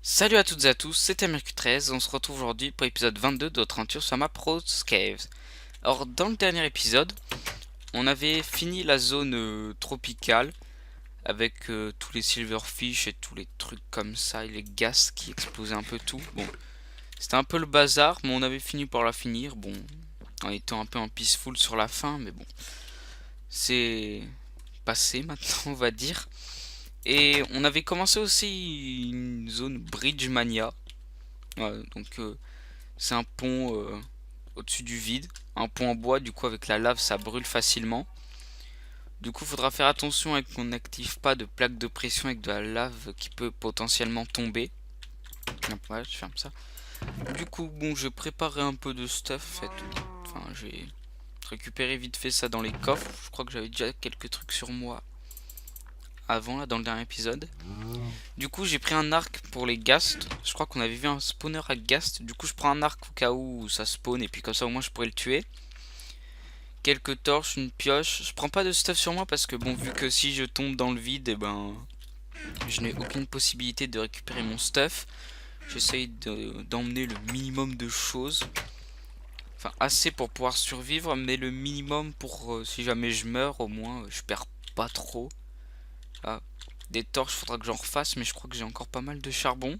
Salut à toutes et à tous, c'était Mercu13, on se retrouve aujourd'hui pour l'épisode 22 de notre aventure sur map Rose Caves. Alors dans le dernier épisode, on avait fini la zone tropicale avec tous les silverfish et tous les trucs comme ça et les gaz qui explosaient un peu tout. Bon, c'était un peu le bazar, mais on avait fini par la finir, bon, en étant un peu en peaceful sur la fin, mais bon, c'est passé maintenant on va dire. Et on avait commencé aussi une zone Bridge Mania. Ouais, donc c'est un pont au-dessus du vide. Un pont en bois, du coup avec la lave ça brûle facilement. Du coup faudra faire attention et qu'on n'active pas de plaque de pression avec de la lave qui peut potentiellement tomber. Hop, ouais, je ferme ça. Du coup bon, je préparerai un peu de stuff. Enfin j'ai récupéré vite fait ça dans les coffres. Je crois que j'avais déjà quelques trucs sur moi avant là dans le dernier épisode. Du coup j'ai pris un arc pour les ghasts. Je crois qu'on avait vu un spawner à ghast. Du coup je prends un arc au cas où ça spawn et puis comme ça au moins je pourrais le tuer. Quelques torches, une pioche. Je prends pas de stuff sur moi parce que bon, vu que si je tombe dans le vide, et ben je n'ai aucune possibilité de récupérer mon stuff. J'essaye d'emmener le minimum de choses. Enfin assez pour pouvoir survivre, mais le minimum pour si jamais je meurs, au moins je perds pas trop. Ah, des torches, faudra que j'en refasse, mais je crois que j'ai encore pas mal de charbon.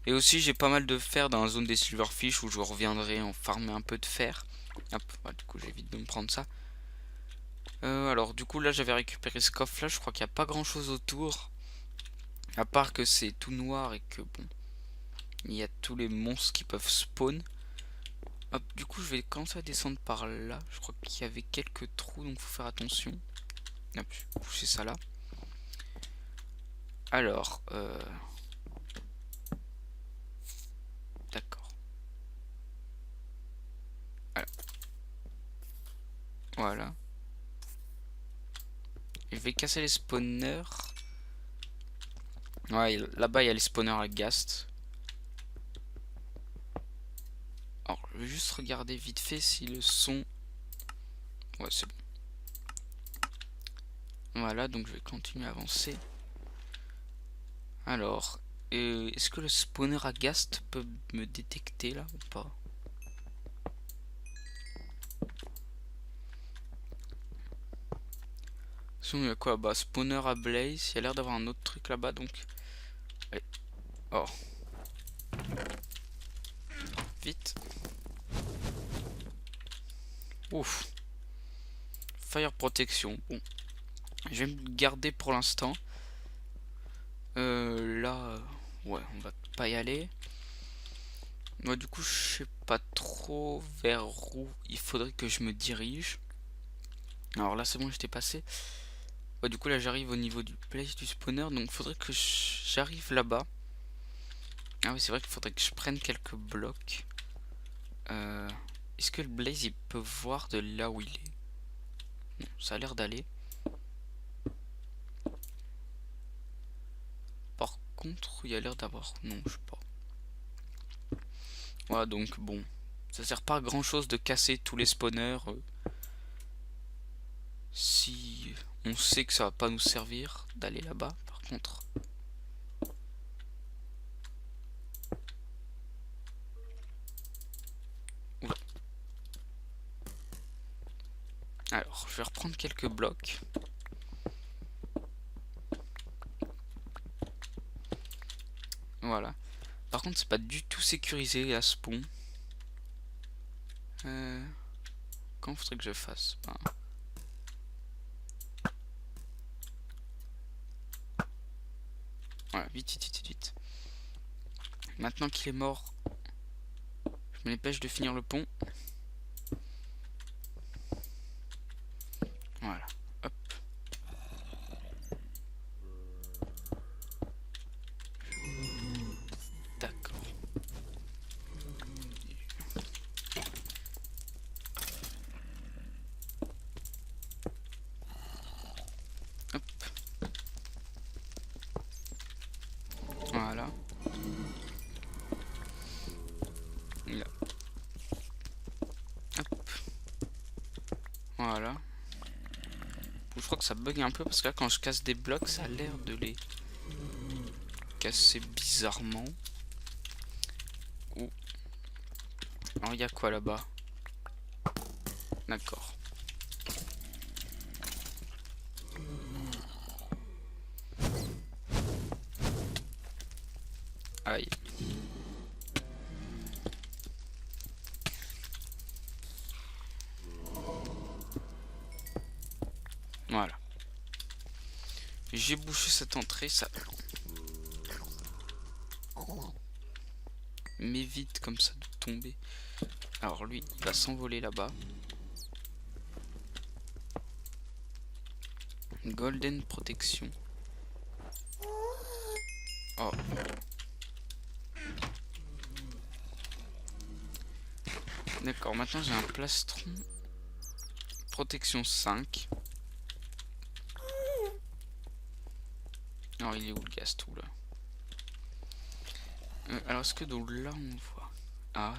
Et aussi j'ai pas mal de fer dans la zone des silverfish où je reviendrai en farmer un peu de fer. Hop, bah, du coup j'évite de me prendre ça. Alors du coup là j'avais récupéré ce coffre là, je crois qu'il n'y a pas grand chose autour. À part que c'est tout noir et que bon, il y a tous les monstres qui peuvent spawn. Hop, du coup je vais commencer à descendre par là. Je crois qu'il y avait quelques trous donc faut faire attention. Hop, je vais pousser ça là. Alors, d'accord. Voilà. Je vais casser les spawners. Ouais, là-bas il y a les spawners à ghast. Alors, je vais juste regarder vite fait si le son... Ouais, c'est bon. Voilà, donc je vais continuer à avancer. Alors, est-ce que le spawner à ghast peut me détecter là ou pas? Sinon, il y a quoi? Bah, spawner à blaze. Il y a l'air d'avoir un autre truc là-bas donc. Allez. Oh, vite. Ouf. Fire protection. Bon, je vais me garder pour l'instant. Là, ouais, on va pas y aller. Moi, du coup, je sais pas trop vers où il faudrait que je me dirige. Alors là, c'est bon, j'étais passé. Ouais, du coup, là, j'arrive au niveau du place du spawner. Donc, faudrait que j'arrive là-bas. Ah oui, c'est vrai qu'il faudrait que je prenne quelques blocs. Est-ce que le blaze, il peut voir de là où il est? Non, ça a l'air d'aller. Par contre, il y a l'air d'avoir... Non, je sais pas. Voilà, donc bon. Ça sert pas à grand chose de casser tous les spawners. Si on sait que ça va pas nous servir d'aller là-bas, par contre. Oula. Alors, je vais reprendre quelques blocs. Voilà. Par contre, c'est pas du tout sécurisé à spawn. Quand faudrait que je fasse? Ben, voilà, vite, vite, vite, vite. Maintenant qu'il est mort, je me dépêche de finir le pont. Voilà. Hop. D'accord. Hop. Voilà. Là. Hop. Voilà. Je crois que ça bug un peu parce que là quand je casse des blocs ça a l'air de les cassé bizarrement. Oh. Alors il y a quoi là-bas? D'accord. Aïe. Voilà. J'ai bouché cette entrée, ça... m'évite comme ça de tomber. Alors lui, il va s'envoler là-bas. Golden protection. Oh. D'accord, maintenant j'ai un plastron. Protection 5. Alors il est où le gastou là? Alors est-ce que de là on voit? Ah.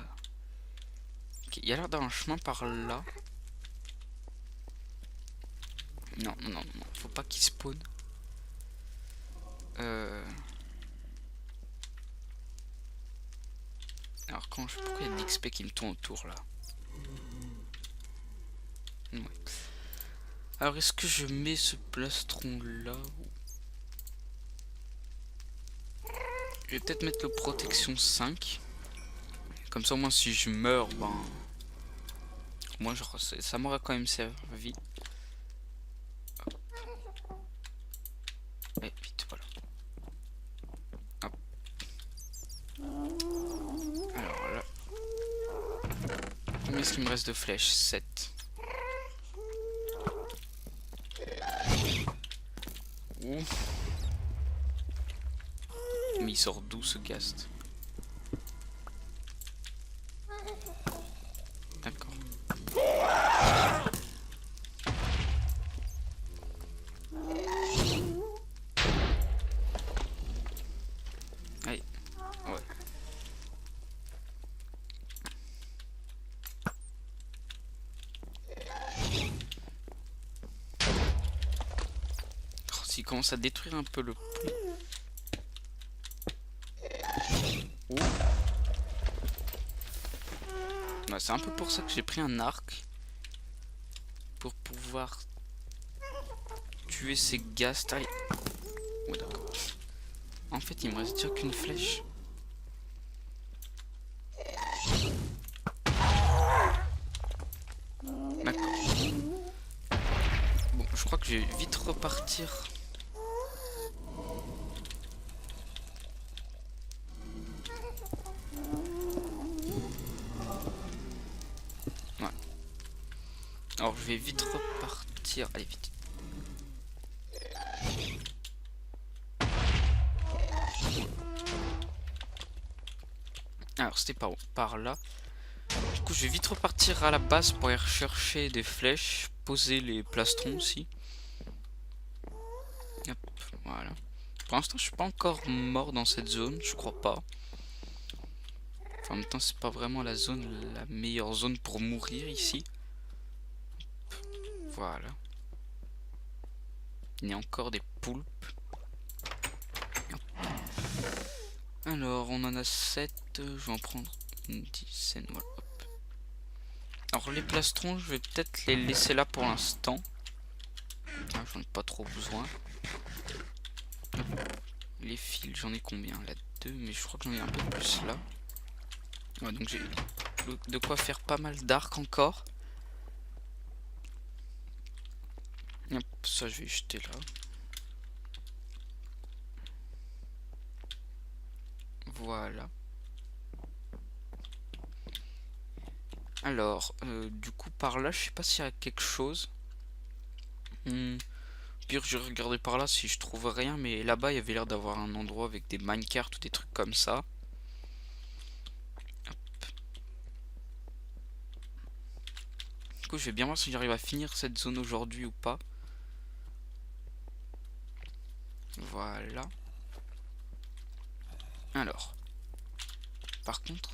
Okay, il y a l'air d'avoir un chemin par là. Non, non, non, faut pas qu'il spawn. Alors pourquoi il y a de l'XP qui me tourne autour là? Ouais. Alors est-ce que je mets ce plastron là ou... Je vais peut-être mettre le protection 5. Comme ça au moins si je meurs, ben... Moi genre ça m'aurait quand même servi. Hop. Et vite, voilà. Hop. Alors là. Combien est-ce qu'il me reste de flèches? 7. Ouh. Mais il sort d'où ce cast? D'accord. Allez. Ouais. Oh, s'il commence à détruire un peu le pont. Oh. Bah, c'est un peu pour ça que j'ai pris un arc. Pour pouvoir tuer ces ghasts. Oh, d'accord. En fait, il me reste déjà qu'une flèche. D'accord. Bon, je crois que je vais vite repartir. Ouais. Alors, je vais vite repartir. Allez, vite. Alors, c'était par là. Du coup, je vais vite repartir à la base pour aller rechercher des flèches. Poser les plastrons aussi. Hop, voilà. Pour l'instant, je suis pas encore mort dans cette zone. Je crois pas. Enfin, en même temps, c'est pas vraiment la meilleure zone pour mourir ici. Voilà. Il y a encore des poulpes. Alors, on en a 7. Je vais en prendre une dizaine. Voilà. Hop. Alors, les plastrons, je vais peut-être les laisser là pour l'instant. Ah, j'en ai pas trop besoin. Hop. Les fils, j'en ai combien? Là, 2, mais je crois que j'en ai un peu plus là. Ouais, donc j'ai de quoi faire pas mal d'arcs encore. Hop, ça je vais jeter là. Voilà. Alors, du coup par là, je sais pas s'il y a quelque chose. Pire, je vais regarder par là si je trouve rien, mais là-bas il y avait l'air d'avoir un endroit avec des minecarts ou des trucs comme ça. Hop. Du coup, je vais bien voir si j'arrive à finir cette zone aujourd'hui ou pas. Voilà. Alors. Par contre,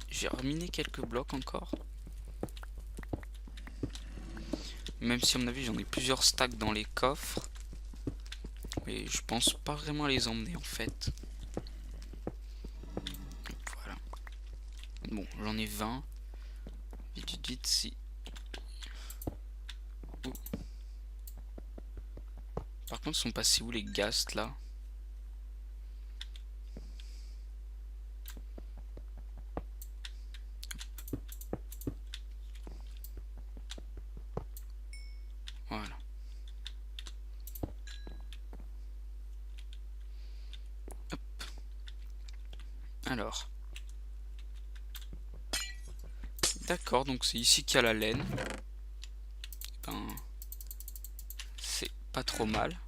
j'ai reminé quelques blocs encore. Même si à mon avis j'en ai plusieurs stacks dans les coffres. Mais je pense pas vraiment les emmener en fait. Bon, j'en ai 20. Vite, vite, vite, si. Oh. Par contre, ils sont passés où les ghasts là? Voilà. Hop. Alors. D'accord, donc c'est ici qu'il y a la laine. Ben, c'est pas trop mal.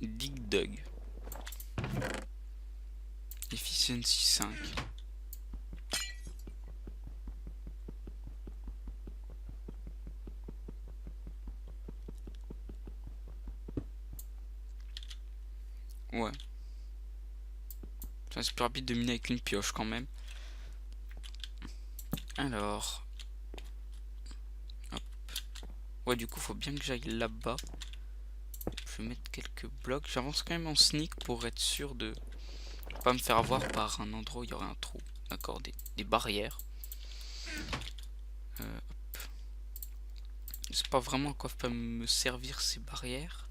Dig Dug. Efficiency 5. Ouais. C'est plus rapide de miner avec une pioche quand même. Alors. Hop. Ouais, du coup, faut bien que j'aille là-bas. Je vais mettre quelques blocs. J'avance quand même en sneak pour être sûr de pas me faire avoir par un endroit où il y aurait un trou. D'accord, des barrières. Hop. Je sais pas vraiment à quoi peuvent me servir ces barrières.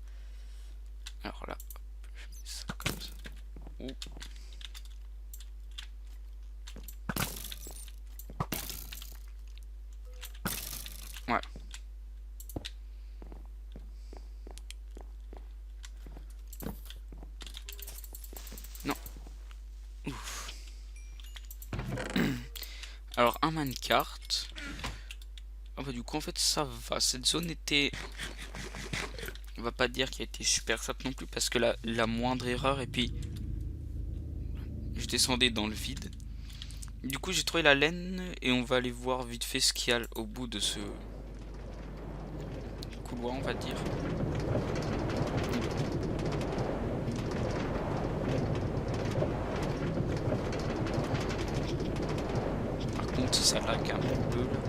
Alors là, hop, je mets ça comme ça. Ouh. Ouais. Non. Ouf. Alors un minecart. Ah bah du coup en fait ça va. Cette zone était... On va pas dire qu'elle était super simple non plus parce que la moindre erreur et puis je descendais dans le vide. Du coup j'ai trouvé la laine et on va aller voir vite fait ce qu'il y a au bout de ce couloir on va dire. Par contre ça lag un peu là.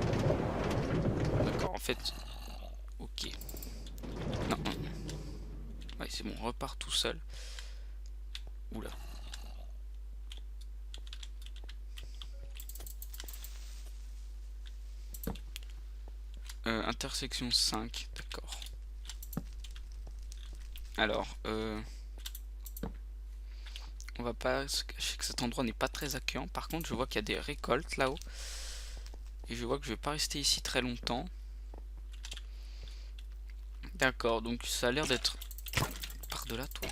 D'accord en fait. Ok. Non, non. Ouais c'est bon, on repart tout seul. Oula. Intersection 5, d'accord. Alors, on va pas se cacher que cet endroit n'est pas très accueillant. Par contre, je vois qu'il y a des récoltes là-haut. Et je vois que je vais pas rester ici très longtemps. D'accord, donc ça a l'air d'être... Par-delà, toi.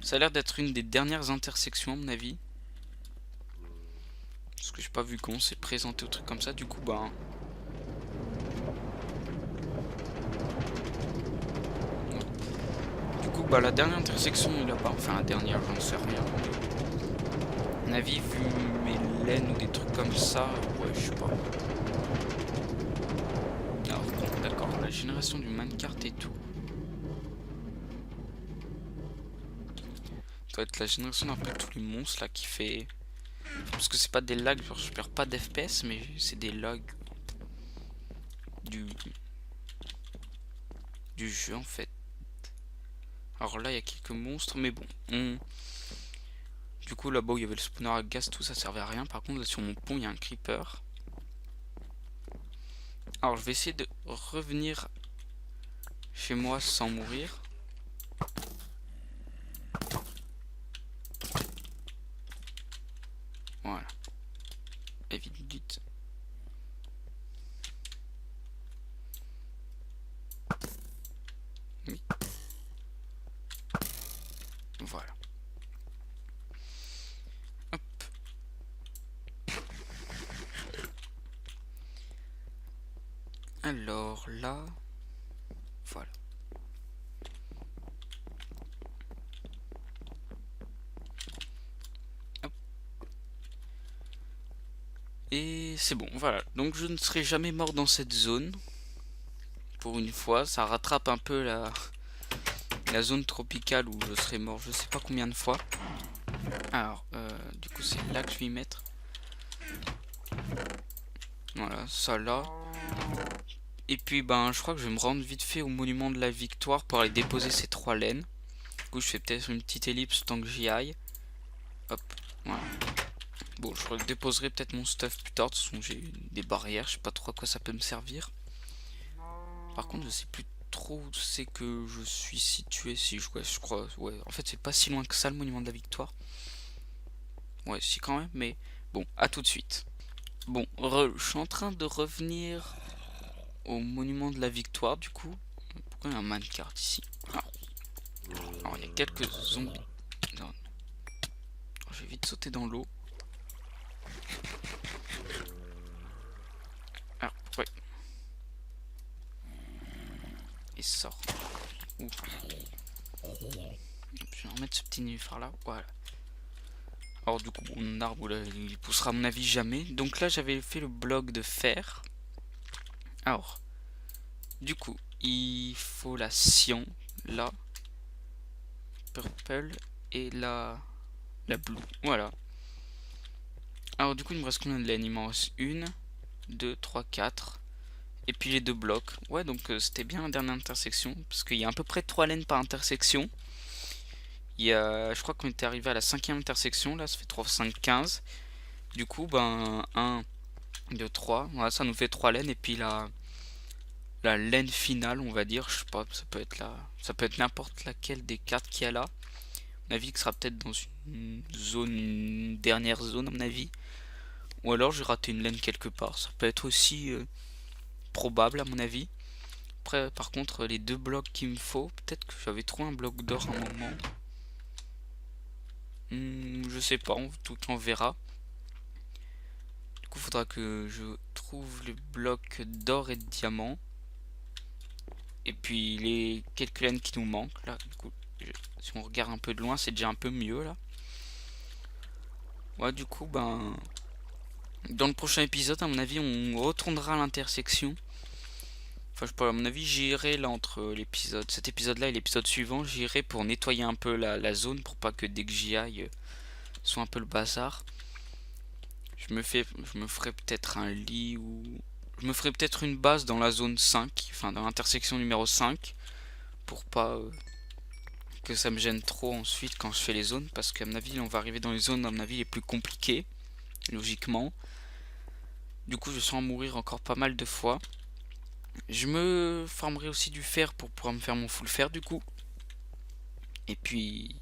Ça a l'air d'être une des dernières intersections, à mon avis. Parce que j'ai pas vu qu'on s'est présenté au truc comme ça. Du coup, bah... Du coup, bah, la dernière intersection est là-bas. Enfin, la dernière, j'en sais rien. À mon avis, vu mes laines ou des trucs comme ça, ouais, je sais pas. Alors, bon, d'accord, la génération du minecart et tout. Ça doit être la génération d'un peu tous les monstres là qui fait... Parce que c'est pas des lags, genre je perds pas d'FPS, mais c'est des lags du jeu en fait. Alors là il y a quelques monstres, mais bon. Du coup là-bas où il y avait le spawner à gaz, tout ça servait à rien. Par contre là, sur mon pont il y a un creeper. Alors je vais essayer de revenir chez moi sans mourir. Voilà. Et vite, vite. Oui. Voilà. Hop. Alors là... Voilà. Hop. Et c'est bon, voilà. Donc je ne serai jamais mort dans cette zone. Pour une fois, ça rattrape un peu la zone tropicale où je serai mort je sais pas combien de fois. Alors, du coup c'est là que je vais y mettre. Voilà, ça là. Et puis ben je crois que je vais me rendre vite fait au monument de la victoire pour aller déposer ces 3 laines. Du coup je fais peut-être une petite ellipse tant que j'y aille. Hop, voilà. Bon, je redéposerai peut-être mon stuff plus tard. De toute façon, j'ai des barrières. Je sais pas trop à quoi ça peut me servir. Par contre, je sais plus trop où c'est que je suis situé. Si je crois. Ouais, en fait, c'est pas si loin que ça le monument de la victoire. Ouais, si quand même. Mais bon, à tout de suite. Bon, je suis en train de revenir au monument de la victoire. Du coup, pourquoi il y a un minecart ici? Alors, il y a quelques zombies. Non. Je vais vite sauter dans l'eau. Ah, ouais. Il sort. Ouh. Je vais remettre ce petit nénuphar là. Voilà. Alors du coup, mon arbre là, il poussera à mon avis jamais. Donc là, j'avais fait le bloc de fer. Alors, du coup, il faut la cyan, là, purple et la blue. Voilà. Alors du coup, il me reste combien de laine? Il m'en reste 1, 2, 3, 4. Et puis les 2 blocs. Ouais, donc c'était bien la dernière intersection. Parce qu'il y a à peu près 3 laines par intersection. Je crois qu'on était arrivé à la 5e intersection. Là, ça fait 3, 5, 15. Du coup, ben, 1, 2, 3. Voilà, ça nous fait 3 laines. Et puis la laine finale, on va dire, je sais pas, ça peut être n'importe laquelle des 4 qu'il y a là. À mon avis, que sera peut-être dans une dernière zone, à mon avis. Ou alors j'ai raté une laine quelque part. Ça peut être aussi probable, à mon avis. Après, par contre, les 2 blocs qu'il me faut, peut-être que j'avais trouvé un bloc d'or à un moment. Je sais pas, en tout cas, on verra. Du coup, il faudra que je trouve le bloc d'or et de diamant. Et puis les quelques laines qui nous manquent. Là, du coup, si on regarde un peu de loin, c'est déjà un peu mieux là. Ouais, du coup, ben, dans le prochain épisode, à mon avis, on retournera à l'intersection. Enfin, je sais pas, à mon avis, j'irai là entre cet épisode-là et l'épisode suivant, j'irai pour nettoyer un peu la zone pour pas que dès que j'y aille, soit un peu le bazar. Je me ferai peut-être un lit ou je me ferai peut-être une base dans la zone 5, enfin dans l'intersection numéro 5, pour pas que ça me gêne trop ensuite quand je fais les zones, parce qu'à mon avis, on va arriver dans les zones, à mon avis, les plus compliquées, logiquement. Du coup, je sens mourir encore pas mal de fois. Je me farmerai aussi du fer pour pouvoir me faire mon full fer, du coup. Et puis,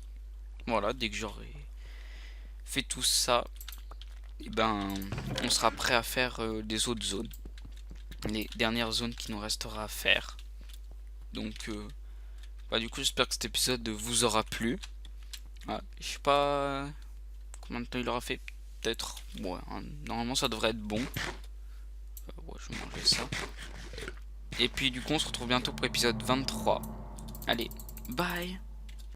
voilà, dès que j'aurai fait tout ça, et ben, on sera prêt à faire des autres zones. Les dernières zones qui nous restera à faire. Donc, bah, du coup, j'espère que cet épisode vous aura plu. Ah, je sais pas combien de temps il aura fait. Peut-être. Ouais, hein, normalement, ça devrait être bon. Ouais, je vais manger ça. Et puis, du coup, on se retrouve bientôt pour l'épisode 23. Allez, bye!